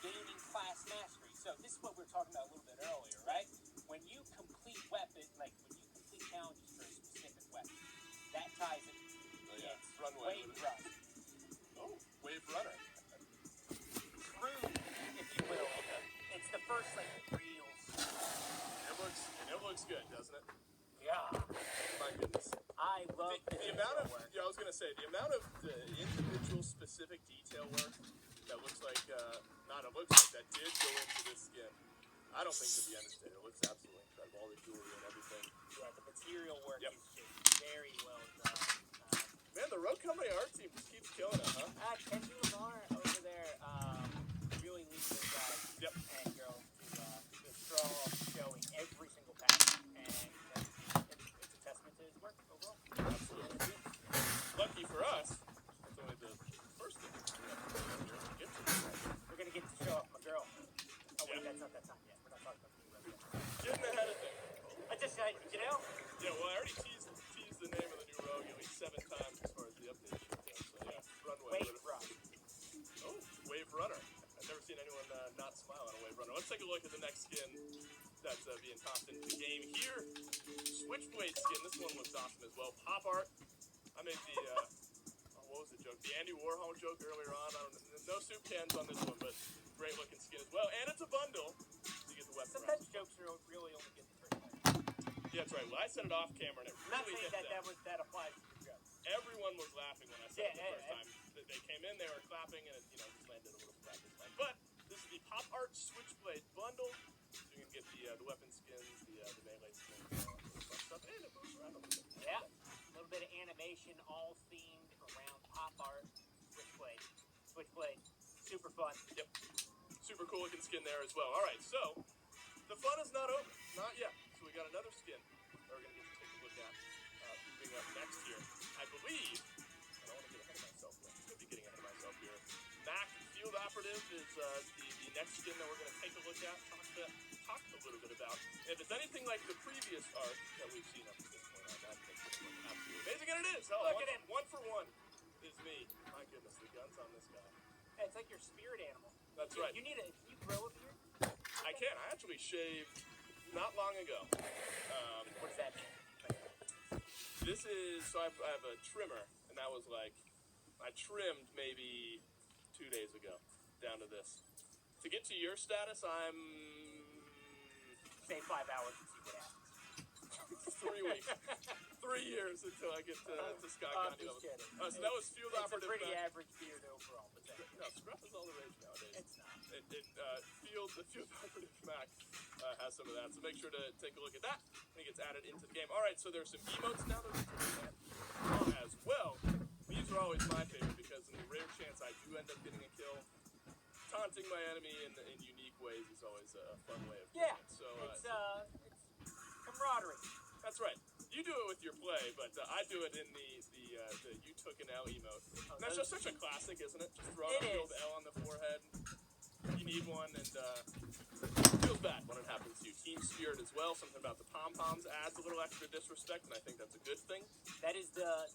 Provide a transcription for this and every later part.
gaining class mastery. So this is what we were talking about a little bit earlier, right? When you complete weapon, like when you complete challenges for a specific weapon, that ties it. Oh yeah, Runway. Wave run. Oh, Wave Runner. True, if you will. It's the first like real. It looks good, doesn't it? Yeah. My goodness. I love the amount of work. Yeah, I was gonna say the amount of the individual specific detail work that looks like that did go into this skin. I don't think could be understated. It looks absolutely incredible. All the jewelry and everything. Yeah, the material work is just very well done. Man, the Rogue Company art team just keeps killing it, huh? Kenji Lamar over there really leads those guys and girls to a strong showing every single pack. And it's a testament to his work overall. Absolutely. Lucky for us, that's only the first thing we get to. We're going to get to show off my girl. Oh, wait, that's not that time yet. We're not talking about the new Rogue yet. Getting ahead of things. I just, you know? Yeah, well, I already teased the name of the new Rogue at least 7 times as far as the update should go. So, yeah, Runway. Wave Run. Oh, Wave Runner. I've never seen anyone not smile on a Wave Runner. Let's take a look at the next skin that's being tossed into the game here. Switchblade Skin. This one looks awesome as well. Pop art. I made the, what was the joke? The Andy Warhol joke earlier on. No soup cans on this one, but great looking skin as well. And it's a bundle. So you get the weapon. Sometimes jokes are really only good the first time. Yeah, that's right. Well, I said it off camera, and it really not saying hit that applies to your joke. Everyone was laughing when I said it the first time. They came in, they were clapping, and it just landed a little flat this time. But this is the Pop Art Switchblade bundle. So you can get the weapon skins, the melee skins, fun stuff, and it moves around a little bit. Yeah, a little bit of animation, all themed around Pop Art Switchblade. Switchblade, super fun. Yep, super cool looking skin there as well. All right, so the fun is not over, not yet. So we got another skin that we're gonna get to take a look at moving up next here. I believe. I don't want to get ahead of myself. I could be getting ahead of myself here. Mac Field Operative is the next skin that we're going to take a look at, talk a little bit about. If it's anything like the previous art that we've seen up to this point, that makes it look absolutely amazing, and it is. Oh, look at him. 1 for 1 is me. My goodness, the guns on this guy. Yeah, it's like your spirit animal. That's right. Can you grow a beard? I can. I actually shaved not long ago. What does that mean? This is, so I have a trimmer, and that was like, I trimmed maybe 2 days ago down to this. To get to your status, I'm... Say 5 hours and see what happens. 3 weeks. 3 years until I get to Scott Gandhi. I'm just kidding. So that was Field Operative. It's a pretty average beard overall. But no, scruff is all the rage nowadays. It's not. The Field Operative Mac has some of that, so make sure to take a look at that when it gets added into the game. All right, so there's some emotes now that we can look at as well. These are always my favorite because in the rare chance I do end up getting a kill, taunting my enemy in unique ways is always a fun way of doing it. So it's camaraderie. That's right. You do it with your play, but I do it in the you took an L emote. And that's just such a classic, isn't it? Just throw a big L on the forehead. You need one, and feels bad when it happens to you. Team Spirit as well. Something about the pom-poms adds a little extra disrespect, and I think that's a good thing. That is the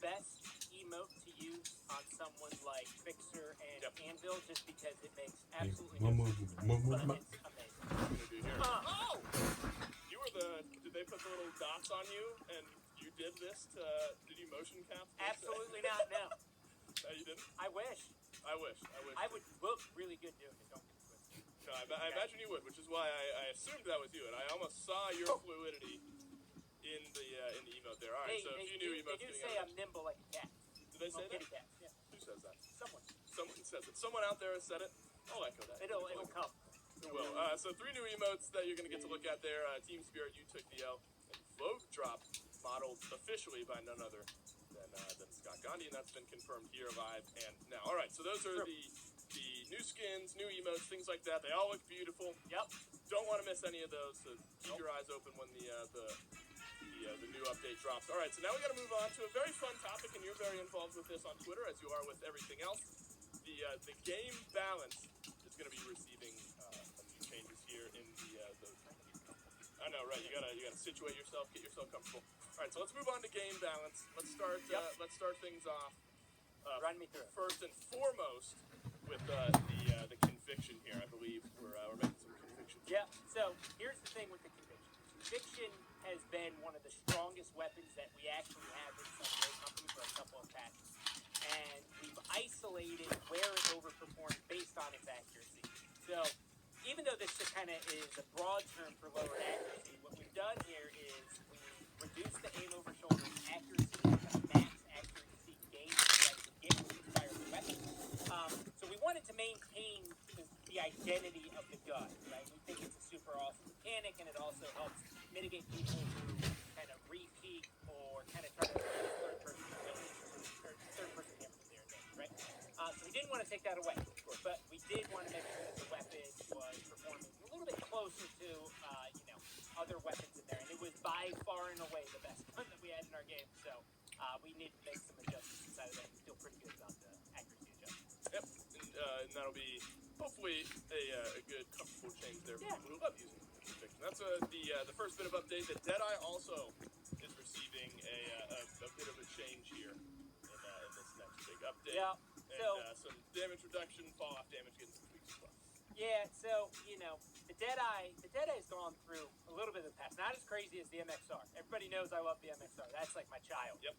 best emote to use on someone like Fixer and Anvil, just because it makes absolutely no sense. But it's amazing. What are we gonna do here? Oh! You were did they put the little dots on you, and you did this did you motion cap? Absolutely not, no. No, you didn't? I wish. I would look really good doing it, don't get it twisted. No, I imagine you would, which is why I assumed that was you, and I almost saw your fluidity in the emote there. All right, so if you knew emotes they do say I'm nimble like a cat. Did they say that? Kitty cat, yeah. Who says that? Someone says it. Someone out there has said it. I'll echo that. It'll come. It will. So 3 new emotes that you're going to get to look at there. Team Spirit, you took the L. And Vogue Drop, modeled officially by none other than Scott Gandhi, and that's been confirmed here live and now. All right, so those are the new skins, new emotes, things like that. They all look beautiful. Yep. Don't want to miss any of those, so keep your eyes open when the new update drops. All right, so now we got to move on to a very fun topic, and you're very involved with this on Twitter, as you are with everything else. The game balance is going to be receiving a few changes here in the I know, right? You gotta situate yourself, get yourself comfortable. All right, so let's move on to game balance. Let's start things off. Run me through it. First and foremost with the conviction Conviction has been one of the strongest weapons that we actually have inside the company for a couple of patches. And we've isolated where it overperforms based on its accuracy. So even though this just kind of is a broad term for lowered accuracy, what we've done here is we reduced the aim over shoulder accuracy to the max accuracy gain that you get with the fire of the weapon. So we wanted to maintain the identity of the gun, right? We think it's a super awesome mechanic, and it also helps mitigate people who kind of repeat or kind of try to third-person hammer there, right? So we didn't want to take that away, but we did want to make sure that the weapon was performing a little bit closer to, other weapons in there, and it was by far and away the best one that we had in our game. So we need to make some adjustments inside of that. We feel pretty good about the accuracy adjustments. Yep, and that'll be hopefully a good, comfortable change there for people who love using Conviction. That's the first bit of update. That Deadeye also is receiving a bit of a change here in this next big update. Yeah. And some damage reduction, fall off damage, getting some tweaks as well. Yeah, so, the Deadeye's gone through a little bit of the past. Not as crazy as the MXR. Everybody knows I love the MXR. That's like my child. Yep.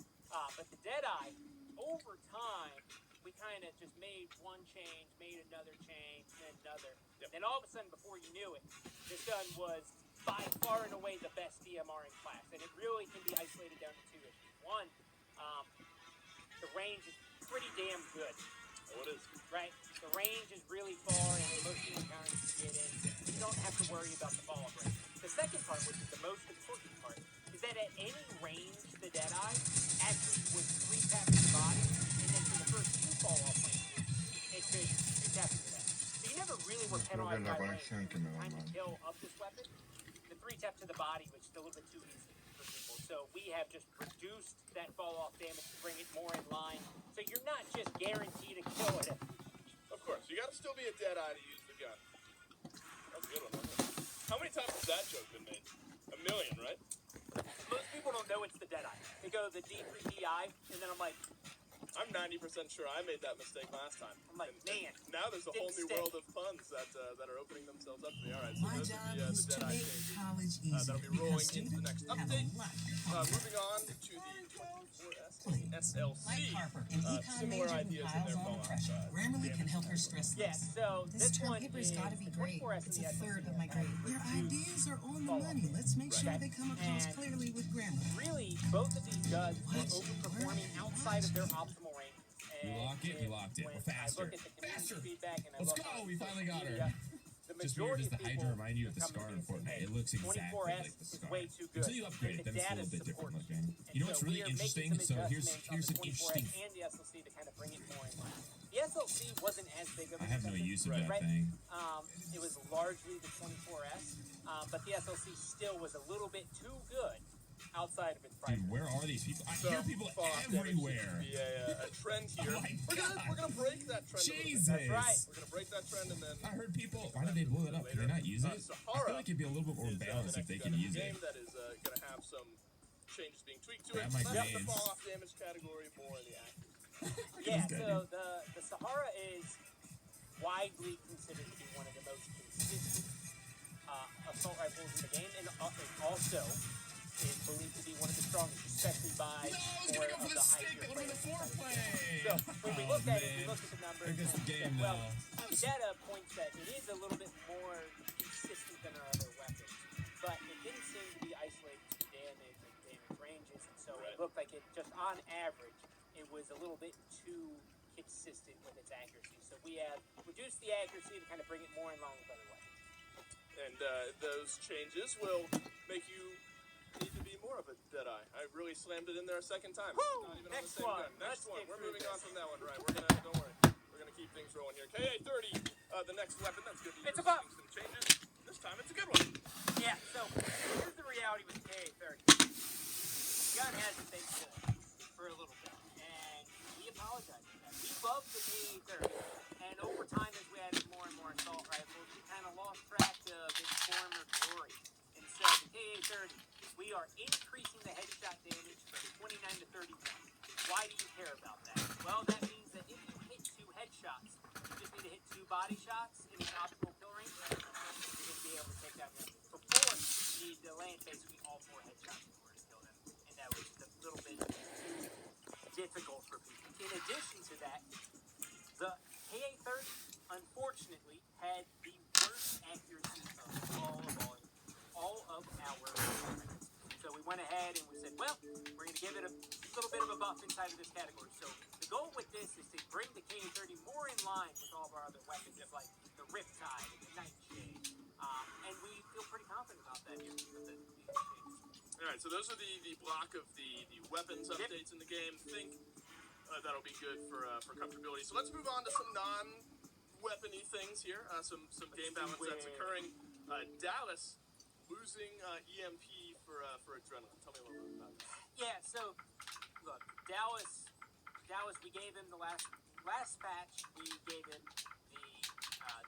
But the Deadeye, over time, we kind of just made one change, made another change, then another. Yep. Then all of a sudden, before you knew it, this gun was by far and away the best DMR in class. And it really can be isolated down to two issues. One, the range is pretty damn good. Oh, it is. Right? The range is really far, and most of the encounters you get in, you don't have to worry about the fall-off range. The second part, which is the most important part, is that at any range, the Deadeye actually would 3-tap the body, and then for the first few fall-off ranges, it could 3-tap into that. So you never really were penalized by range. The time to kill of this weapon, the 3-tap to the body, which is a little bit too easy for people. So we have just reduced that fall-off damage to bring it more in line. So you're not just guaranteed to kill it. Of course, you gotta still be a Deadeye to use the gun. That's a good one, wasn't it? How many times has that joke been made? 1 million, right? Most people don't know it's the Deadeye. They go the D3DI, and then I'm like, I'm 90% sure I made that mistake last time. I'm like, man. Now there's a whole new world of puns that are opening themselves up to me. All right, so My those job are is the to Deadeye make changes. college easier That'll be rolling because into the next students have update. a lot of Moving on to the 24S SLC. Like Harper, an econ Similar major who ideas in piles their on the fallout. pressure. Grammarly can help her stress Yeah, less. so This term one paper's is gotta be the great. 24S It's and a the third SLC of my grade. Your ideas are on the money. Let's make sure they come across And clearly with Grammarly. Really, both of these guns were overperforming outside of their optimal range. We locked it, we locked it. We're faster. I look at the community Faster. feedback and I Let's look go, on we finally got her. media, the Just weird, majority does the of Hydra people remind you of the come to Scar me in and say, Fortnite? hey, It looks exactly 24S like the is Scar. way too good. Until you upgrade it, And then it's a data little bit different supports looking. it. You know what's So really we are interesting? making So some here's adjustments an on the 24S interesting. and the SLC to kind of bring it more in line. The SLC wasn't as big of a I have no discussion, use of that right? thing. It was largely the 24S, but the SLC still was a little bit too good outside of its price. Dude, where are these people? I So, hear people fallout damage everywhere. seems to be a trend here. Oh my We're gonna break that trend. Jesus. That's right. We're gonna break that trend and then. I heard people. Why did they blow it up? Can they not use it? I Sahara feel like it'd be a little bit more is, balanced the if they next could gun in use the it. game that is gonna have some changes being tweaked to Grab it. my Less the grenades. fall off damage category, more in the accuracy. Yeah, this guy, so the Sahara is widely considered to be one of the most consistent assault rifles in the game, and it also is believed to be one of the strongest, especially by No, I was more gonna go of for the the stick. higher I went for the foreplay. So when we look at it, we man. look at the numbers. There goes the game well, now. the data points that it is a little bit more consistent than our other weapons, but it didn't seem to be isolated to damage and damage ranges, and so Right. it looked like it just on average it was a little bit too consistent with its accuracy. So we have reduced the accuracy to kind of bring it more in line with other weapons. And those changes will make you need to be more of a Deadeye. I really slammed it in there a second time. Woo! Not even Next on the same one. gun. Next Let's one. get We're through moving this. on from that one, right? Don't worry. We're gonna keep things rolling here. KA-30, the next weapon that's gonna be It's a buff. some changes. This time it's a good one. Yeah, so here's the reality with the KA-30. The gun hasn't been good for a little bit, and we apologize for that. We love the KA-30, and over time as we added more and more assault rifles, we kind of lost track of its former glory. And so the KA-30, we are increasing the headshot damage from 29 to 31. Why do you care about that? Well, that means that if you hit 2 headshots, you just need to hit 2 body shots in an optimal kill range, you're going to be able to take down the enemy. For 4, you need to land base difficult for people. In addition to that, the KA-30, unfortunately, had the worst accuracy of all of our tournaments. So we went ahead and we said, well, we're going to give it a little bit of a buff inside of this category. So the goal with this is to bring the KA-30 more in line with all of our other weapons, like the Riptide and the Nightshade. And we feel pretty confident about that here with the changes. All right, so those are the block of the weapons updates in the game. Think that'll be good for comfortability. So let's move on to some non-weapony things here. Some game balance that's occurring. Dallas losing EMP for Adrenaline. Tell me a little bit about that. Yeah, so look, Dallas, we gave him the last patch. We gave him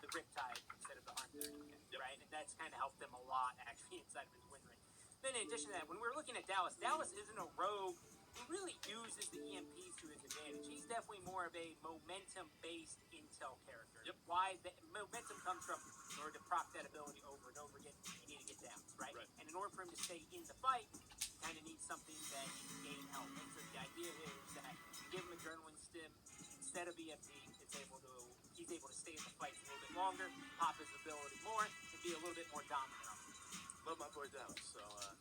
the Riptide instead of the Harm 30, right? And that's kind of helped them a lot actually inside of his win rate. Then in addition to that, when we're looking at Dallas isn't a rogue who really uses the EMPs to his advantage. He's definitely more of a momentum-based intel character. Yep. Why the momentum comes from, in order to proc that ability over and over again, you need to get down, right? And in order for him to stay in the fight, you kind of need something that he can gain health. And so the idea here is that you give him Adrenaline Stim instead of EMP, he's able to stay in the fight a little bit longer, pop his ability more, and be a little bit more dominant on him. Love my boy Dallas, so I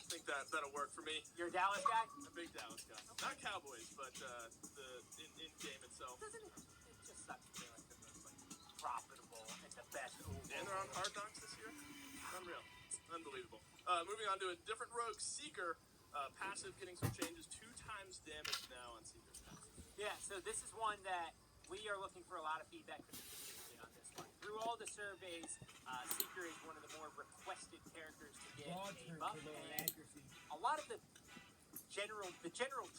think that'll work for me. You're a Dallas guy? A big Dallas guy. Not Cowboys, but the in-game itself. Doesn't it? It just sucks to be like the most profitable and the best overall. And they're on Hard Knocks this year? Unreal. Unbelievable. Moving on to a different rogue, Seeker. Passive getting some changes. 2 times damage now on Seeker's passive. Yeah, so this is one that we are looking for a lot of feedback from the community on this one. Through all the surveys, Seeker is one of the more requested characters to get a buff. And a lot of the general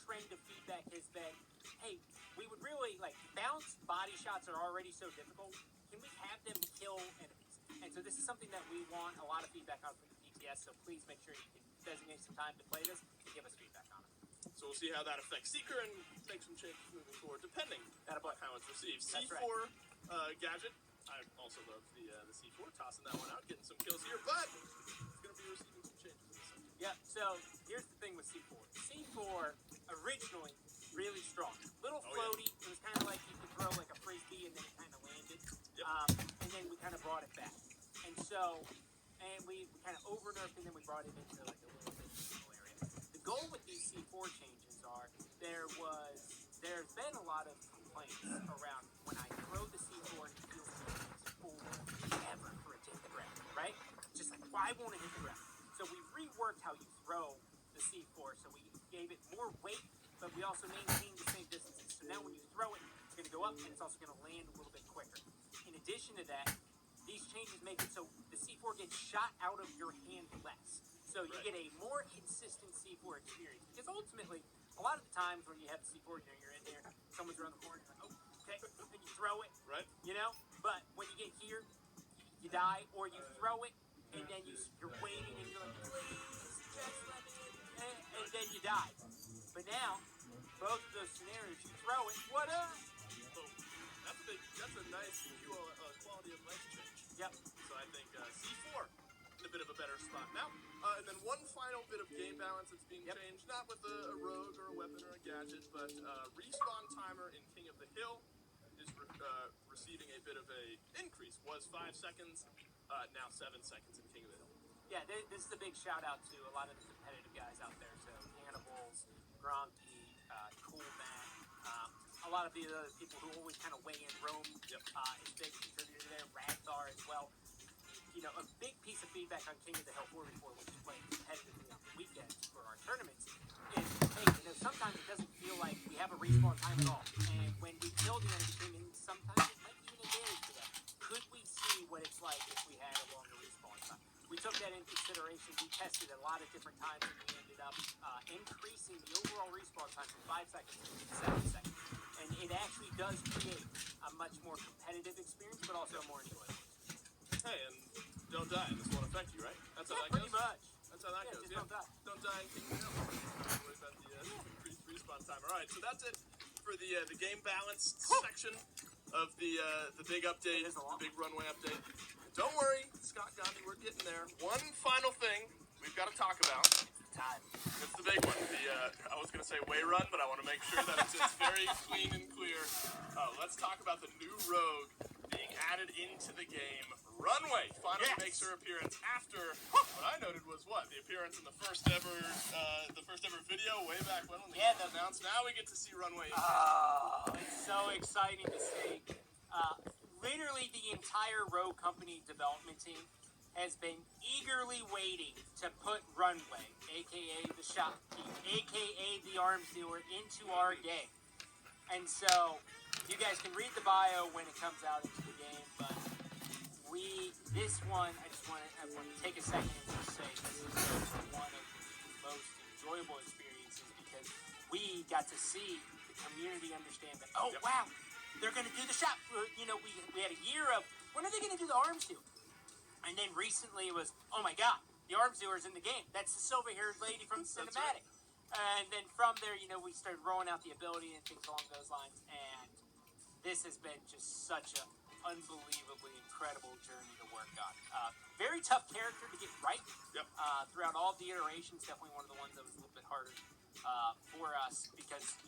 trend of feedback has been, hey, we would really, balanced body shots are already so difficult. Can we have them kill enemies? And so this is something that we want a lot of feedback on from the PTS, so please make sure you can designate some time to play this and give us feedback on it. So we'll see how that affects Seeker and make some changes moving forward, depending on how it's received. That's C4 gadget. I also love the C4, tossing that one out, getting some kills here, but it's going to be receiving some changes in a second. Yeah, so here's the thing with C4. C4 originally really strong. Little floaty. It was kind of like you could throw like a frisbee and then it kind of landed. And then we kind of brought it back. And so, we kind of over-nerfed and then we brought it into like a little bit useful area. The goal with these C4 changes are, there's been a lot of complaints around when I throw the C4 and it feels like it's forever for it to hit the ground, right? Just like, why won't it hit the ground? So we reworked how you throw the C4, so we gave it more weight, but we also maintained the same distances. So now when you throw it, it's going to go up and it's also going to land a little bit quicker. In addition to that, these changes make it so the C4 gets shot out of your hand less. So you get a more consistent C4 experience. Because ultimately, a lot of the times when you have the C4, you're in there, someone's around the corner, you're like, oh, okay, and you throw it, But when you get here, you die, or you throw it, and then you're waiting, and you're like, please, just let me in, and then you die. But now, both of those scenarios, you throw it, what up? That's a nice quality of life change. Yep. So I think C4 in a bit of a better spot now. And then one final bit of game balance that's being changed, not with a rogue or a weapon or a gadget, but respawn timer in King of the Hill is receiving a bit of a increase. Was 5 seconds, now 7 seconds in King of the Hill. Yeah, this is a big shout out to a lot of the competitive guys out there. So Cannibals, Gronky, Cool Man, a lot of the other people who always kind of weigh in. Rome is a big contributor there. Ragthar as well. A big piece of feedback on King of the Hill 4v4, which is playing competitively on the weekends for our tournaments, is, hey, sometimes it doesn't feel like we have a respawn time at all. And when we kill the enemy team, and sometimes it might be an advantage to them. Could we see what it's like if we had a longer respawn time? We took that into consideration. We tested a lot of different times, and we ended up increasing the overall respawn time from 5 seconds to 7 seconds. And it actually does create a much more competitive experience, but also a more enjoyable. Hey, and don't die. This won't affect you, right? That's how that pretty goes. Much. That's how that goes. Just don't die. Don't die in King of the Hill. Worry about the increased respawn time. All right, so that's it for the game balance section of the big update, the big runway update. Don't worry, Scott Gandhi, we're getting there. One final thing we've got to talk about. time. It's the big one. I was going to say way run, but I want to make sure that it's very clean and clear. Let's talk about the new rogue being added into the game. Runway finally makes her appearance after what I noted was the appearance in the first ever video way back when the game was announced. Now we get to see Runway. Oh, it's so exciting to see. Literally the entire Rogue Company development team has been eagerly waiting to put Runway, aka the shopkeep, aka the arms dealer, into our game. And so, you guys can read the bio when it comes out into the game, but this one, I want to take a second and just say this is one of the most enjoyable experiences because we got to see the community understand that, wow, they're going to do the shop. We had a year of, when are they going to do the arms deal? And then recently it was, oh my god, the arms dealer's in the game. That's the silver-haired lady from the cinematic. Right. And then from there, we started rolling out the ability and things along those lines. And this has been just such an unbelievably incredible journey to work on. Very tough character to get right. Yep. Throughout all the iterations, definitely one of the ones that was a little bit harder for us because,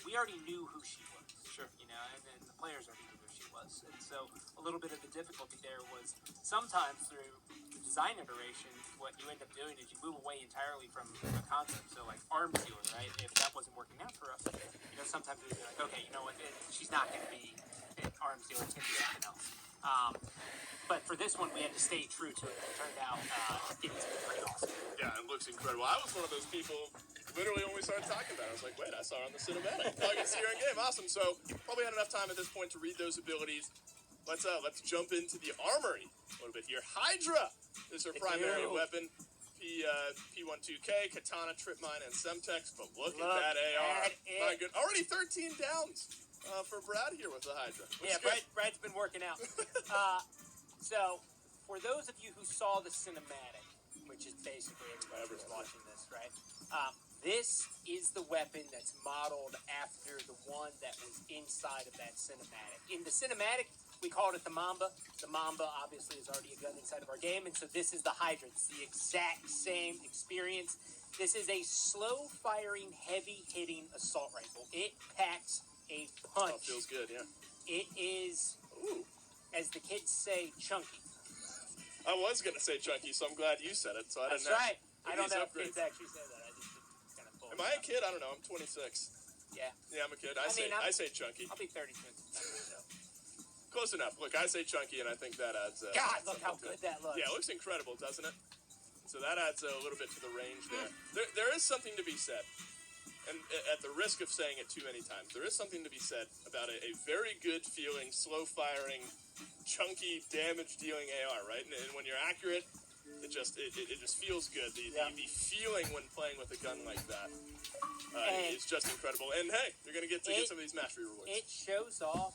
we already knew who she was. Sure. And then the players already knew who she was. And so a little bit of the difficulty there was sometimes through the design iteration, what you end up doing is you move away entirely from the concept. So like arms dealer, right? If that wasn't working out for us, sometimes we'd be like, okay, you know what? She's not going to be an arms dealer. It's going to be something else. But for this one, we had to stay true to it. It turned out it's pretty awesome. Yeah, it looks incredible. I was one of those people literally when we started talking about it. I was like, wait, I saw her on the cinematic. Now I can see her in game. Awesome. So probably had enough time at this point to read those abilities. Let's jump into the armory a little bit here. Hydra is her primary weapon. P12K, Katana, Trip Mine, and Semtex. But look at that AR. My good. Already 13 downs for Brad here with the Hydra. Brad's been working out. So, for those of you who saw the cinematic, which is basically everybody who's watching this, right? This is the weapon that's modeled after the one that was inside of that cinematic. In the cinematic, we called it the Mamba. The Mamba, obviously, is already a gun inside of our game, and so this is the Hydra. It's the exact same experience. This is a slow-firing, heavy-hitting assault rifle. It packs a punch. Oh, feels good, yeah. It is, as the kids say, chunky. I was going to say chunky, so I'm glad you said it. So I That's right. I don't know if upgrades. kids actually say that. I just kind of pulled Am I a kid? I don't know. I'm 26. Yeah. Yeah, I'm a kid. I say chunky. I'll be 30 minutes. So. Close enough. Look, I say chunky, and I think that adds... God, look how good that looks. Yeah, it looks incredible, doesn't it? So that adds a little bit to the range there. There is something to be said, and at the risk of saying it too many times, there is something to be said about a very good-feeling, slow-firing, chunky, damage-dealing AR, right? And when you're accurate, it just feels good. The feeling when playing with a gun like that is just incredible. And hey, you're going to get some of these mastery rewards. It shows off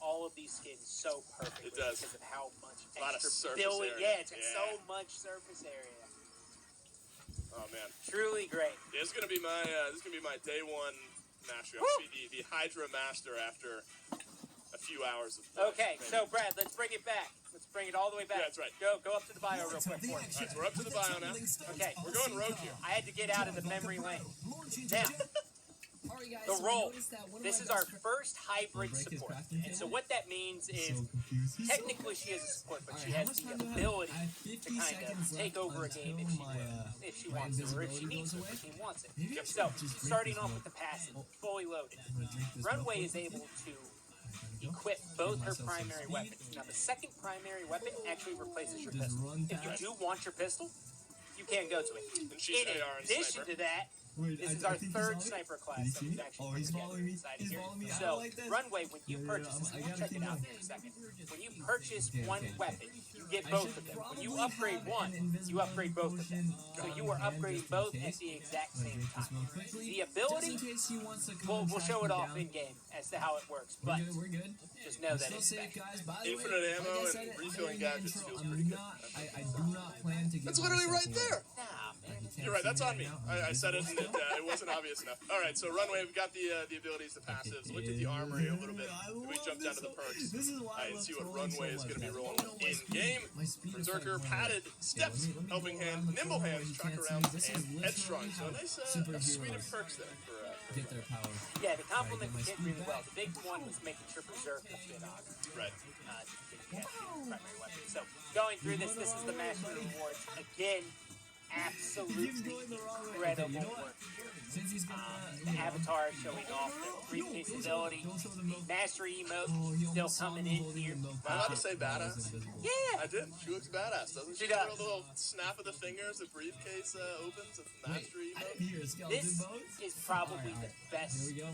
all of these skins so perfectly. It does. Because of how much A lot of extra surface building. area. Yeah, it's got so much surface area. Oh man, Truly great. yeah, this is gonna be my day one mastery. I'm gonna be the Hydra master after a few hours of play. Okay, so Brad, let's bring it back. Let's bring it all the way back. Yeah, that's right. Go up to the bio real quick for me. All right, so we're up to the bio now. Okay, We're going rogue here. I had to get out of the memory lane. Now, the role. This is our first hybrid support. And so what that means is, technically she is a support, but she has the ability to kind of take over a game if she wants to, or if she needs to, if the team wants it. So, starting off with the passive, fully loaded. Runway is able to equip both her primary weapons. Now, the second primary weapon actually replaces your pistol. If you do want your pistol, you can go to it. And she's In AR and addition sniper. to that, this is our third sniper class that we've actually put together inside of here. So, Runway, when you purchase this, we'll check it out in a second. When you purchase one weapon, you get both of them. When you upgrade one, you upgrade both of them. So you are upgrading both at the exact same time. The ability, we'll show it off in game as to how it works, but just know that it's back. Infinite ammo and refilling gadgets feels pretty good. I do not plan to get That's literally right there. Nah, man. You're right. That's on me. I said it and it wasn't obvious enough. All right, so Runway, we've got the abilities, the passives. Looked at the armory a little bit. If we jump down to the perks, and see what Runway is going to be rolling with in game. Berserker, padded steps, helping hand, nimble hands, track around, and headstrong. So a nice suite of perks there for get their power. Yeah, the compliment hit really well. The big one was making sure Berserk was fit on. Right. Primary weapon. So going through this is the Master Rewards. Again, absolutely incredible work here. Since he's gonna, The avatar showing off the briefcase ability. Mastery emote still coming in here. Am I allowed to say badass? Yeah! I did. She looks badass, doesn't she? She does. A little snap of the fingers, the briefcase opens, it's mastery emote. Here, skeleton This bones. is probably the best Here we go.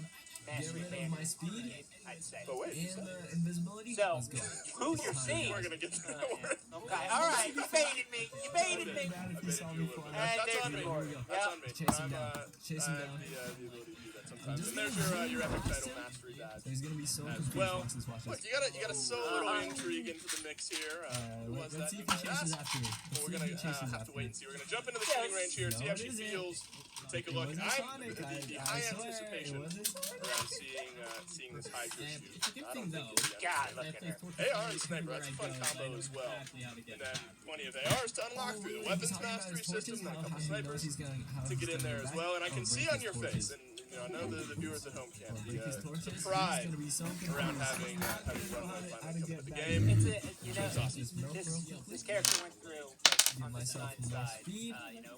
Get mastery rid of band my speed I'd say. But wait, and invisibility. So, Let's go. who you're seeing... we're gonna get to that word. Okay, alright, you baited me. You baited me. If you saw me fly. And That's there's on the me. board. That's on me. Chase him I'm, down. Chase him I down. have the ability to do that sometimes. And there's your epic title mastery badge. So he's gonna be so As confused well. once this watches. Look, you gotta sow a little intrigue into the mix here. Who was Let's that? see if he chases after me. Well, we're gonna have to wait and see. We're gonna jump into the shooting range here, see how she feels. Take a look. I'm the high anticipation around seeing this Hydra shoot. I don't think you'll be God, understanding. look at her. AR and Sniper, that's a fun combo as well. And then plenty of ARs to unlock through the weapons mastery system, and a couple snipers to get in there as well. And I can see on your face, and I know the viewers at home can, the pride around having Runway finally come to the game. It's this character went through on the design side.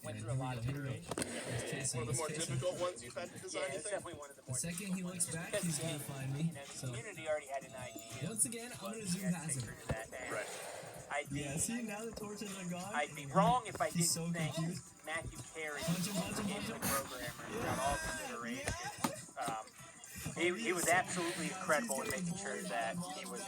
Went through a lot of iterations. One of the more difficult ones you've had to design, Yeah, you it's think? definitely one of the The more second he looks back, because he's gonna find me. the So community already had an idea. once again, I'm gonna You zoom had to past take him. her to that, and Right. I'd be, Yeah, see now the torches are gone. I'd be wrong if I didn't He's so think confused. Matthew Carey, Punch him, punch him, game punch him. programmer, got all these iterations. He was absolutely incredible in making sure that he was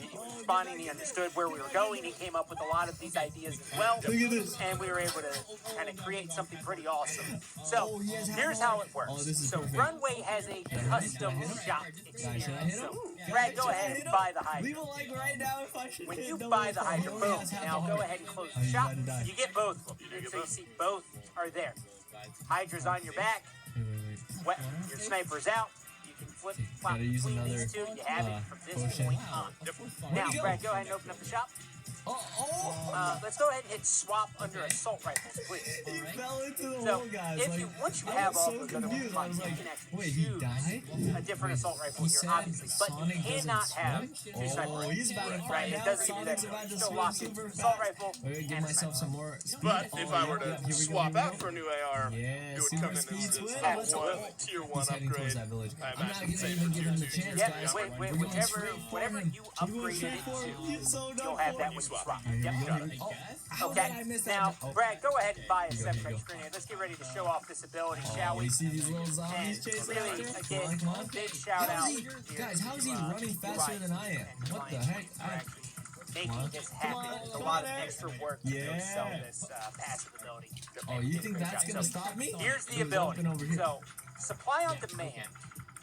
responding. He understood where we were going. He came up with a lot of these ideas as well. Look at this. And we were able to kind of create something pretty awesome. So here's how it works. Oh, this is So perfect. Runway has a custom shop Guys, should I hit experience. him? So Brad, go ahead and buy the Hydra. Leave a like right now if I should When hit. you Don't buy worry, the he Hydra, only boom. has half Now a go heart. ahead and close Oh, the you shop. gotta die. You get both of them. So you see both are there. Hydra's on your back. Wait. Your sniper's out. You can flip flop Gotta use between another, these two. You have it from this potion. point on. Now, Where'd he go? Brad, go ahead and open up the shop. Let's go ahead and hit swap under assault rifles, please. He fell into the So, hole, guys. if Like, you once you I have was all so those other confused. I ones, was you like, can actually wait, he choose died? a different assault rifle He here, said obviously, but Sonic you doesn't cannot have swim? two snipers. Oh, he's about to Right, find it out. doesn't do Sonic's that. about You're to still swim locked in super assault fast. rifle We're gonna give and myself sniper. some more speed. But Oh, if I were yeah, to here we go, swap here we out go. for a new AR, Yeah, it would super come in speed as swim. a Let's go. tier 1 He's heading towards upgrade. that village. I I'm not imagine gonna same even for give tier him the 2. chance, Yeah, guys. wait, We're going whichever, straight for whatever him. you We're going upgraded straight it for him. to, He's so you'll done have for. that when you swap. Here we Yep, go, got here it. we go. How did Okay, I miss that? now, Oh. Brad, go ahead and buy a Here we go, set here we fetch go. grenade. Let's get ready to show off this ability, shall Oh, we? you see these little zombies And chasing really, after him? again, Come on, come on. big shout out. Guys, how is he running faster than I am? What the heck? Making this happen with a lot of extra work to go sell this passive ability. Oh, you think that's gonna stop me? Here's the He's ability. jumping over here. So, supply on demand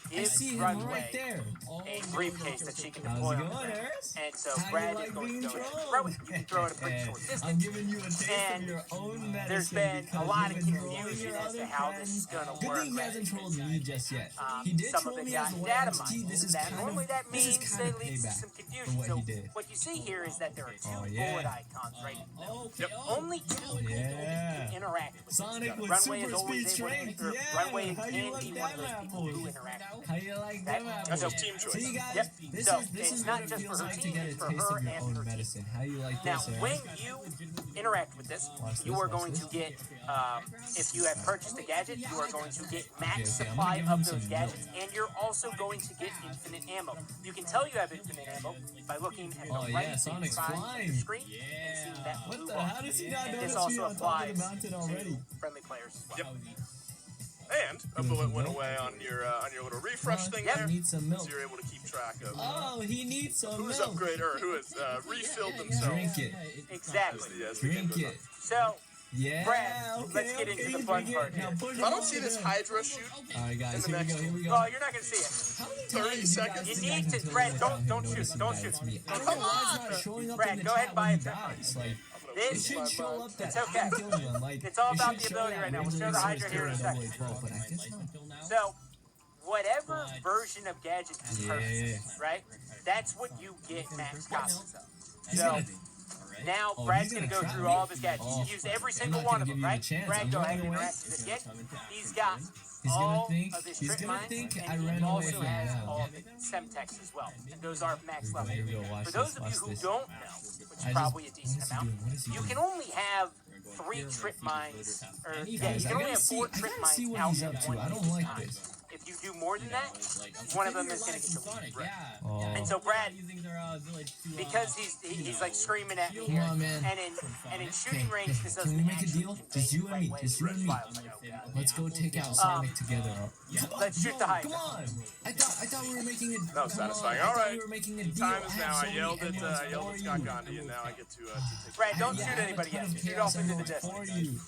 I gives see him Runway right there. a briefcase that she can How's deploy it on the going, ground. Harris? And so How Brad you is like going to being go ahead and trolled? throw it. You can throw it a pretty short distance. I'm giving you a taste And of your own medicine. there's been a because lot you've of been trolling confusion your as to other how this is friends. gonna Good work. thing he hasn't trolled me just yet. He did Some troll of it me got as well. data entity. mined. This is That kind normally of that this is means kind that of leads to payback some for confusion. what So he did. what you see here is that there are two Oh, yeah. bullet icons right in the middle. Yep. Only two people Yeah. can interact with Sonic with Runway is super always speed able to, strength. or Yeah. Runway How can you be like one of that, those people who apples? interact with. How you like That- them That's apples? a team choice. See, guys, Yep. this So, is it's what not it just feels for her like to team, get a it's for taste her of your and own her team. medicine. How you like Now, this, Aaron? when you interact with this, Watch you this, are watch going this. to get, if you have purchased a gadget, you are going to get max Okay, I'm supply gonna give him of those some gadgets, and you're also going to get infinite ammo. You can tell you have infinite ammo by looking at the Oh, yeah, right Sonic's side of flying. the screen and seeing that blue What the? bar. How does he not And notice this me also on top of applies the mountain already? to friendly players as well. Yep. And a bullet went away on your little refresh thing Yep. there. Need some milk. So you're able to keep track of Oh, he needs some who's milk. upgraded or who has refilled themselves. Drink it. Exactly. As the game Drink goes it. So, Yeah. Brad, okay, let's get into okay, the fun drink part it. here. Now push on. it If I don't over see this there. Hydra shoot, All right, guys, in the here we go. next Here we oh, go. you're not going to see it. How many 30 times seconds. You think I need can to, tell Brad, you don't without him shoot, noticing don't that shoot. it's me? I Come don't know why on. it's not showing up Brad, in the go ahead chat and buy when a he checkpoint. dies. Like, I'm gonna It This should show up that It's okay. I'm killing them. Like, It's all it about should the show ability that right now. We'll show the regular Hydra here in a Switchblade second. Double 12, but I guess not. So, whatever version of gadget you purchase, Yeah. right? That's what you get max copies of. He's So, gonna- now Oh, Brad's he's going to gonna go trap through me? all of his gadgets. Oh, He's used every I'm single not one gonna of them, give you a right? chance. Brad, I'm go running ahead and away. interact with it again. He's got He's gonna all think. of his He's trip gonna mines, think and I he ran away also from has now. all of the Semtex as well. And those are max level. Here we go. Watch For those this. of you Watch who this. don't know, which is I probably a just- decent what is he amount, doing? What is he you doing? can only have 3 trip mines, or yeah, you Guys, can I only gotta have see. 4 I trip gotta see mines what out he's at up to. one I don't given like time. this. If you do more than that, one of them is going to get deleted. Oh. And so Brad, because he's like screaming at me Come here, on, man. and in shooting range, this Can doesn't we make a actually deal? convey Just you the and right me. way Just to you and me. files. Like, oh, God. Let's go take out Sonic together. Let's shoot the Hydra. Come on. I thought we were making a. That was come on, satisfying. I All thought right. we were making a deal. Time is I now. have I so many yelled at emeralds Scott for Gandhi, you. and now I get to take. Brad, don't Yeah, shoot I have a anybody ton yet. of Shoot chaos off into the emeralds distance. for you.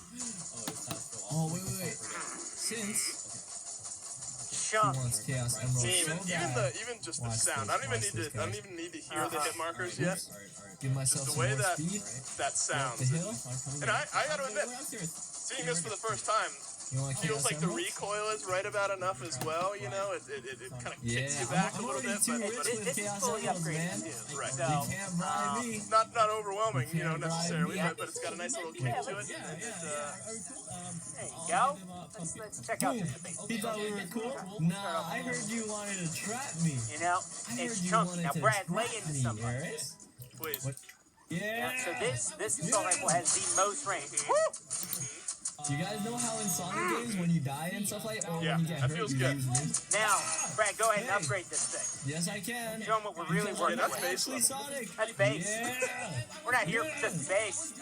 Oh wait. Since he Chunk. wants chaos emeralds so bad, Even just the Watch sound. this, I don't watch even this, I don't guys. even need to hear the hit markers yet. give myself Just the some way more that speed. that Up the sounds. hill. And I gotta admit, seeing this for the first time, You want feels chaos like the emeralds? recoil is right about enough as well. You know, it kind of kicks Yeah, you back I'm a little already bit, too but rich This with is chaos fully emeralds, upgraded man. too. Right. So, You can't bribe me. not overwhelming, you know, can't bribe necessarily, me. but it's got a nice little kick Yeah, to it. let's- And it's, there you go. Let's check out just the basics. He thought we were cool? Nah, I heard you wanted to trap me. You know, I heard it's you chunky. wanted Now, to Brad, lay trap into me, somebody. Eris. please. What? Yeah. So this assault rifle has the most range. Do you guys know how in Sonic games when you die and stuff like that, or Yeah, when you get that hurt, feels you good. use this? Now, Brad, go ahead and Hey. upgrade this thing. Yes, I can. Show them what we're really Because working that's with. base actually level. Sonic. That's base. Yeah. We're not here for just base.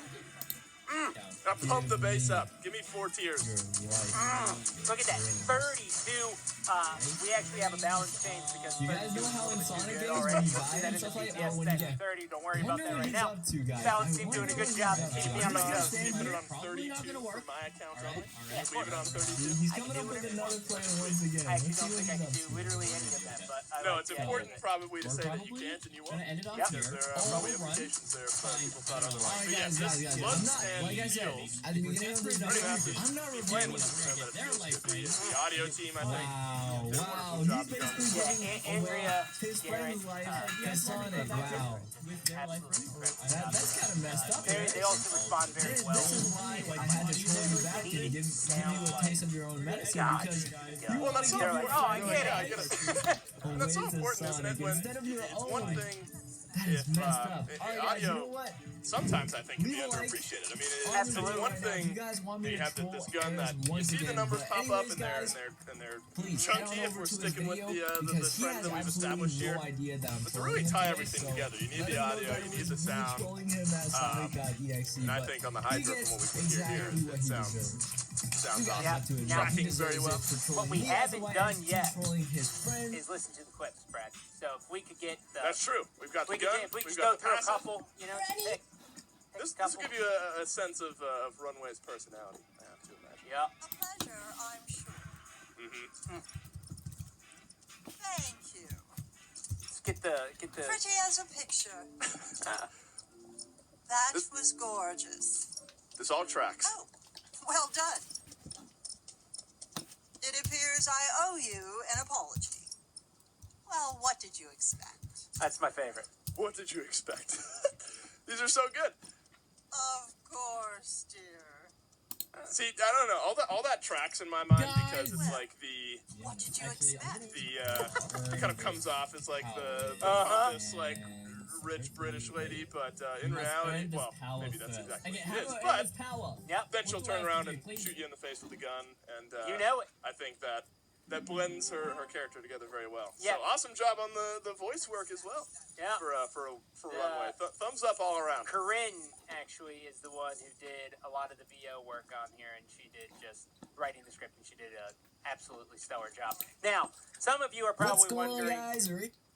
Now pump the bass up. Give me 4 tiers. You're right. Look at that, 32. We actually have a balance change because You guys know 32 how in is Sonic good games already. when you We'll die see that and in the stuff like that, DPS or when you setting get 30. Don't worry I about wonder that what right he's now. up to, guys. Balance I team doing a wonder good what job. he's up to. Keep me I'm on my just toes. saying, Put it on probably not 32 gonna for work. my account Alright, only. alright. Leave it on 32. He's coming up with another plan once again. I actually Let's see don't what think I he's can up do to. literally any of that, but I No, like it's the important idea. probably to Or say that you probably can't and you gonna won't. end it off Yep. here. Because there are Oh, probably run. implications there for people thought otherwise. Alright, But yeah, guys, this I'm blood not, stand like I said, feels at the beginning of this pretty video, happy. I'm not Playing reviewing with this. it, but it They're feels like good. The audio team, I think. Wow, did a wow. wonderful He's job basically Yeah, giving Andrea, his Garrett, friend's life to Sonic. Wow. That's kind of messed up. They right? also respond very well. This is why I had to pull you back and give you a taste of your own medicine God. because you Well, want that's to so They're get like, important. oh, I You're get like, it. yeah, I gotta- That's so away to important, isn't it? Sonic When instead of your it's own. one thing. That is if, messed up. if Alright, guys, you audio- know what? Sometimes I think can be Leave a like underappreciated. I mean, Absolutely. it's one Right now, if thing. you guys want me You to have troll this gun that Eris you once see the again, numbers but pop up anyways, and they're guys, and they're please chunky head on if over we're to his sticking with video the because he trend has that we've absolutely established here. no idea that I'm But to trolling really him tie today, everything so together, you need let the him know audio, that you it need was the me sound. trolling him at Sonic.exe, And I but think on the he Hydra, gets from what we can hear here, exactly what it he sounds deserves. awesome. Yeah. Not to admit, Now, he tracking very deserves well. it for trolling. What we He has haven't the right done to yet trolling his friend. Is listen to the clips, Brad. So if we could get the, That's true. We've got the we could gun. get, if we could We've just go got the through a passive. couple, you know, just pick This a couple. will give you a sense of Runway's personality. I have to imagine. Yep. A pleasure, I'm sure. Mm-hmm. Thank you. Let's get the. Pretty as a picture. That was gorgeous. This all tracks. Oh, well done. It appears I owe you an apology. Well, what did you expect? That's my favorite. What did you expect? These are so good. Of course, dear. See, I don't know. All that tracks in my mind because it's Guys. like the What did you expect? it kind of comes off as like the this like rich British lady, but in reality, well, maybe that's exactly what it is. But Yep. then she'll turn around and shoot you in the face with a gun, and You know it. I think that blends her character together very well. Yeah. So awesome job on the voice work as well Yeah. for Runway. Thumbs up all around. Corinne actually is the one who did a lot of the VO work on here, and she did just writing the script, and she did an absolutely stellar job. Now, some of you are What's probably going on, wondering, guys?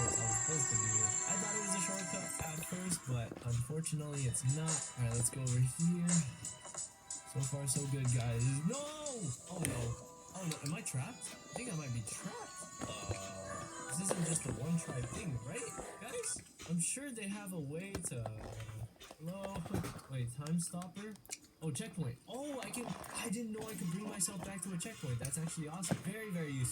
course, I was supposed to do this. I thought it was a shortcut at first, but unfortunately it's not. Alright, let's go over here. So far, so good, guys. No! Oh no. Oh no, am I trapped? I think I might be trapped. This isn't isn't just a one-try thing, right, guys? I'm sure they have a way to... Hello? Wait, time stopper? Oh, checkpoint. Oh, I didn't know I could bring myself back to a checkpoint. That's actually awesome. Very, very useful.